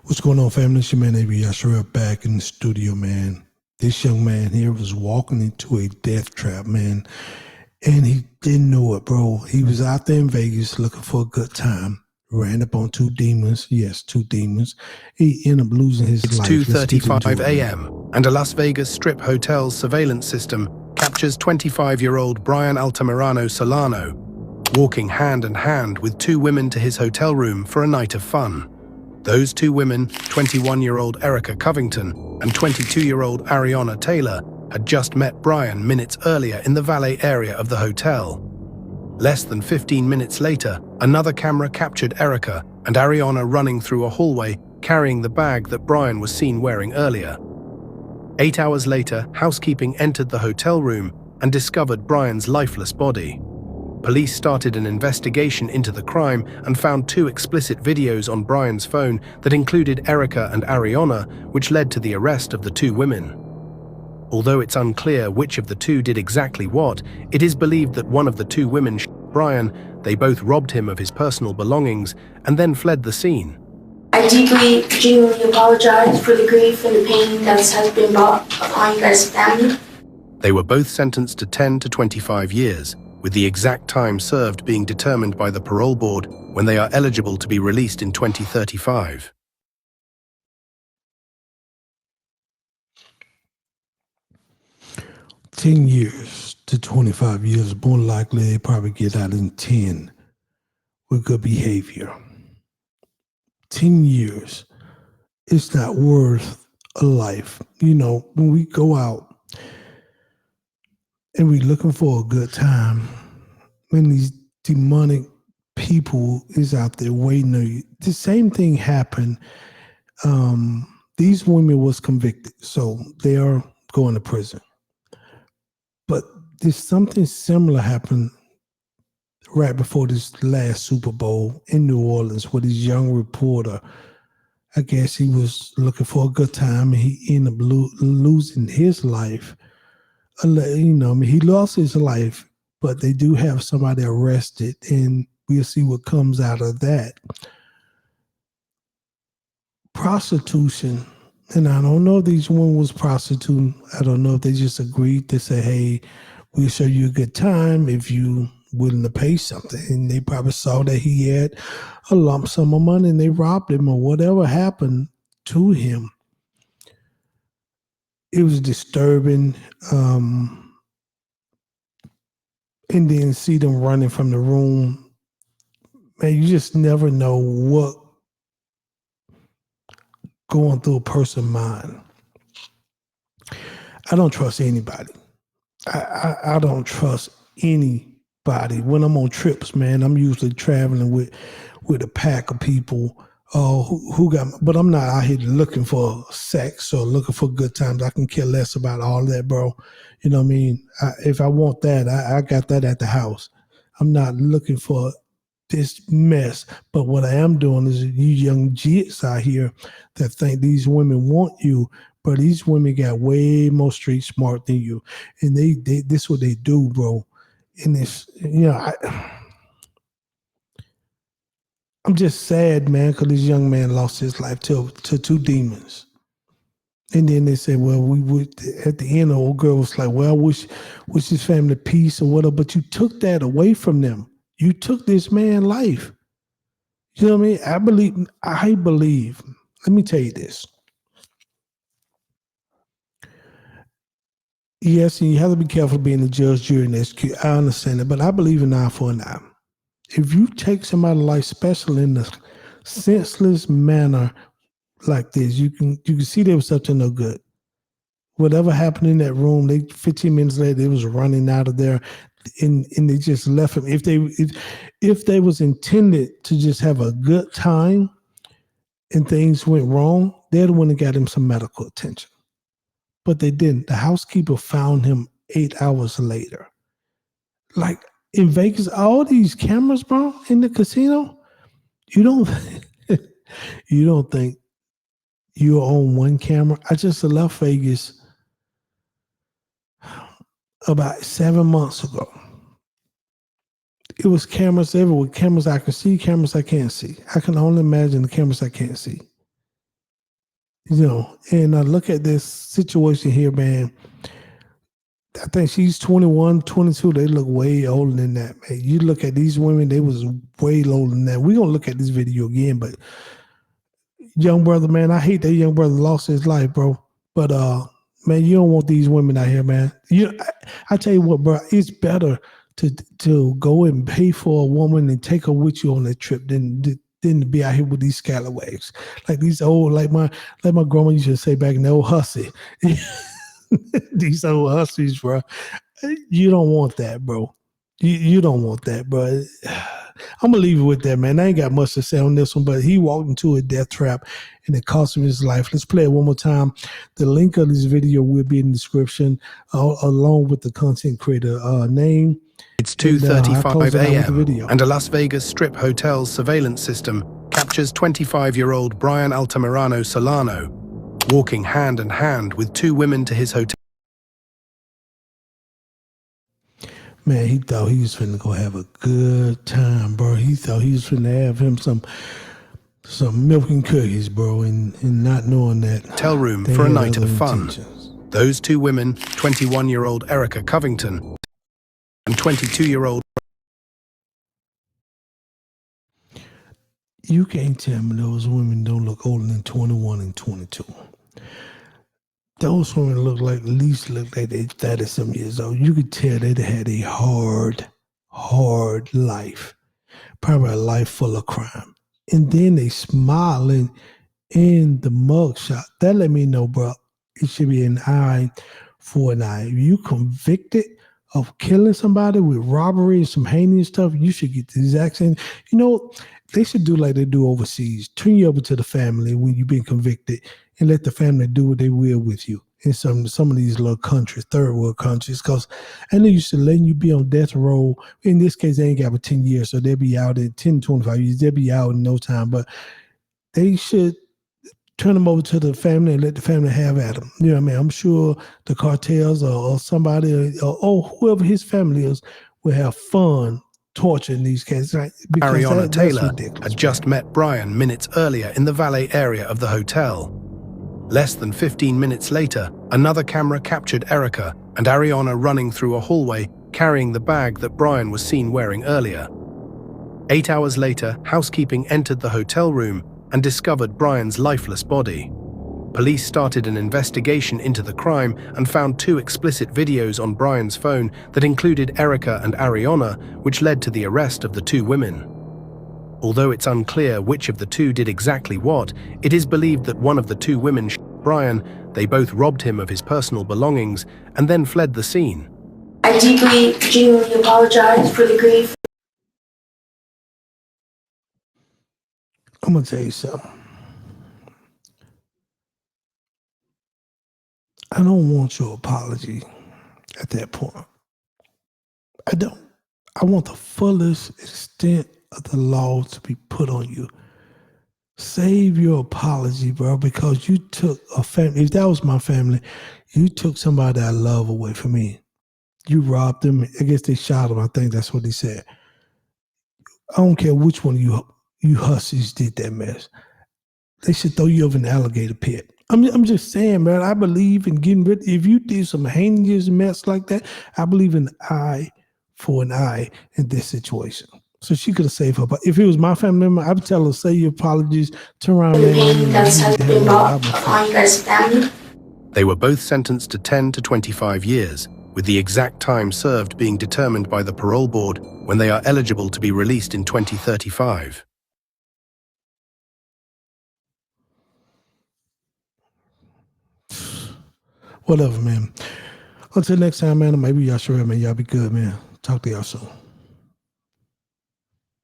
What's going on, family? It's your man, A.B. Yashua, back in the studio, man. This young man here was walking into a death trap, man, and he didn't know it, bro. He was out there in Vegas looking for a good time, ran up on two demons. Yes, two demons. He ended up losing his life. It's 2:35 a.m. and a Las Vegas Strip hotel's surveillance system captures 25-year-old Brian Altamirano Solano walking hand in hand with two women to his hotel room for a night of fun. Those two women, 21-year-old Erica Covington and 22-year-old Ariana Taylor, had just met Brian minutes earlier in the valet area of the hotel. Less than 15 minutes later, another camera captured Erica and Ariana running through a hallway carrying the bag that Brian was seen wearing earlier. 8 hours later, housekeeping entered the hotel room and discovered Brian's lifeless body. Police started an investigation into the crime and found two explicit videos on Brian's phone that included Erica and Ariana, which led to the arrest of the two women. Although it's unclear which of the two did exactly what, it is believed that one of the two women shot Brian. They both robbed him of his personal belongings and then fled the scene. I deeply, genuinely apologize for the grief and the pain that has been brought upon you guys' family. They were both sentenced to 10 to 25 years, with the exact time served being determined by the parole board when they are eligible to be released in 2035. $10 years to 25 years. More likely, they probably get out in 10 with good behavior. 10 years. It's not worth a life. You know, when we go out and we're looking for a good time, when these demonic people is out there waiting on you, the same thing happened. These women was convicted, so they are going to prison. But there's something similar happened right before this last Super Bowl in New Orleans with this young reporter. I guess he was looking for a good time, and he ended up losing his life. He lost his life, but they do have somebody arrested, and we'll see what comes out of that. Prostitution, and I don't know if these women was prostituting. I don't know if they just agreed to say, hey, we'll show you a good time if you willing to pay something. And they probably saw that he had a lump sum of money and they robbed him or whatever happened to him. It was disturbing. And then see them running from the room. Man, you just never know what going through a person's mind. I don't trust anybody. I don't trust anybody. When I'm on trips, man, I'm usually traveling with a pack of people but I'm not out here looking for sex or looking for good times. I can care less about all that, bro. You know what I mean? If I want that, I got that at the house. I'm not looking for this mess. But what I am doing is you young jits out here that think these women want you, but these women got way more street smart than you. And they this is what they do, bro. And it's, I'm just sad, man, because this young man lost his life to two demons. And then they said, well, we would, at the end, the old girl was like, well, I wish his family peace or whatever, but you took that away from them. You took this man's life. You know what I mean? I believe, let me tell you this. Yes, and you have to be careful being a judge, jury, and execute. I understand it, but I believe in eye for an eye. If you take somebody's life, especially in a senseless manner like this, you can see they was up to no good. Whatever happened in that room, 15 minutes later, they was running out of there, and they just left him. If they was intended to just have a good time and things went wrong, they'd want to get him some medical attention. But they didn't. The housekeeper found him 8 hours later. Like, in Vegas, all these cameras, bro, in the casino, you don't think you're on one camera. I just left Vegas about 7 months ago. It was cameras everywhere. Cameras I can see, cameras I can't see. I can only imagine the cameras I can't see. And I look at this situation here, man. I think she's 21, 22. They look way older than that, man. You look at these women, they was way older than that. We're going to look at this video again, but young brother, man, I hate that young brother lost his life, bro. But, man, you don't want these women out here, man. I tell you what, bro, it's better to go and pay for a woman and take her with you on that trip than to be out here with these scalawags. Like these old, like my grandma used to say back in the old hussy. These old hussies, bro. You don't want that, bro. You don't want that, bro. I'm gonna leave it with that, man. I ain't got much to say on this one, but he walked into a death trap and it cost him his life. Let's play it one more time. The link of this video will be in the description, along with the content creator name. It's 2:35 a.m. and a Las Vegas Strip hotel's surveillance system captures 25-year-old Brian Altamirano Solano walking hand in hand with two women to his hotel. Man, he thought he was finna go have a good time, bro. He thought he was finna have him some milk and cookies, bro, and not knowing that. Hotel room for a night of fun. Those two women, 21-year-old Erica Covington and 22-year-old. You can't tell me those women don't look older than 21 and 22. Those women look like they're 30-some years old. You could tell they had a hard life. Probably a life full of crime. And then they smiling in the mugshot. That let me know, bro, it should be an eye for an eye. If you convicted of killing somebody with robbery and some heinous stuff, you should get the exact same. They should do like they do overseas. Turn you over to the family when you've been convicted and let the family do what they will with you in some of these little countries, third world countries. Because I know used to letting you be on death row. In this case, they ain't got but 10 years, so they'll be out in 10, 25 years. They'll be out in no time. But they should turn them over to the family and let the family have at them. You know what I mean? I'm sure the cartels or somebody or whoever his family is will have fun torturing these cases. Right? Ariana Taylor had just met Brian minutes earlier in the valet area of the hotel. Less than 15 minutes later, another camera captured Erica and Ariana running through a hallway carrying the bag that Brian was seen wearing earlier. 8 hours later, housekeeping entered the hotel room and discovered Brian's lifeless body. Police started an investigation into the crime and found 2 explicit videos on Brian's phone that included Erica and Ariana, which led to the arrest of the 2 women. Although it's unclear which of the 2 did exactly what, it is believed that one of the 2 women shot Brian. They both robbed him of his personal belongings and then fled the scene. I genuinely apologize for the grief. I'm going to tell you something. I don't want your apology at that point. I don't. I want the fullest extent of the law to be put on you. Save your apology, bro, because you took a family. If that was my family, you took somebody I love away from me. You robbed them. I guess they shot him. I think that's what he said. I don't care which one of you hussies did that mess. They should throw you over an alligator pit. I'm just saying, man, I believe in getting rid. If you did some heinous mess like that, I believe in eye for an eye in this situation. So she could have saved her. But if it was my family member, I would tell her, say your apologies, turn around, the pain that has been brought upon you guys' family. They were both sentenced to 10 to 25 years, with the exact time served being determined by the parole board when they are eligible to be released in 2035. Whatever, man. Until next time, man, maybe y'all sure, man. Y'all be good, man. Talk to y'all soon.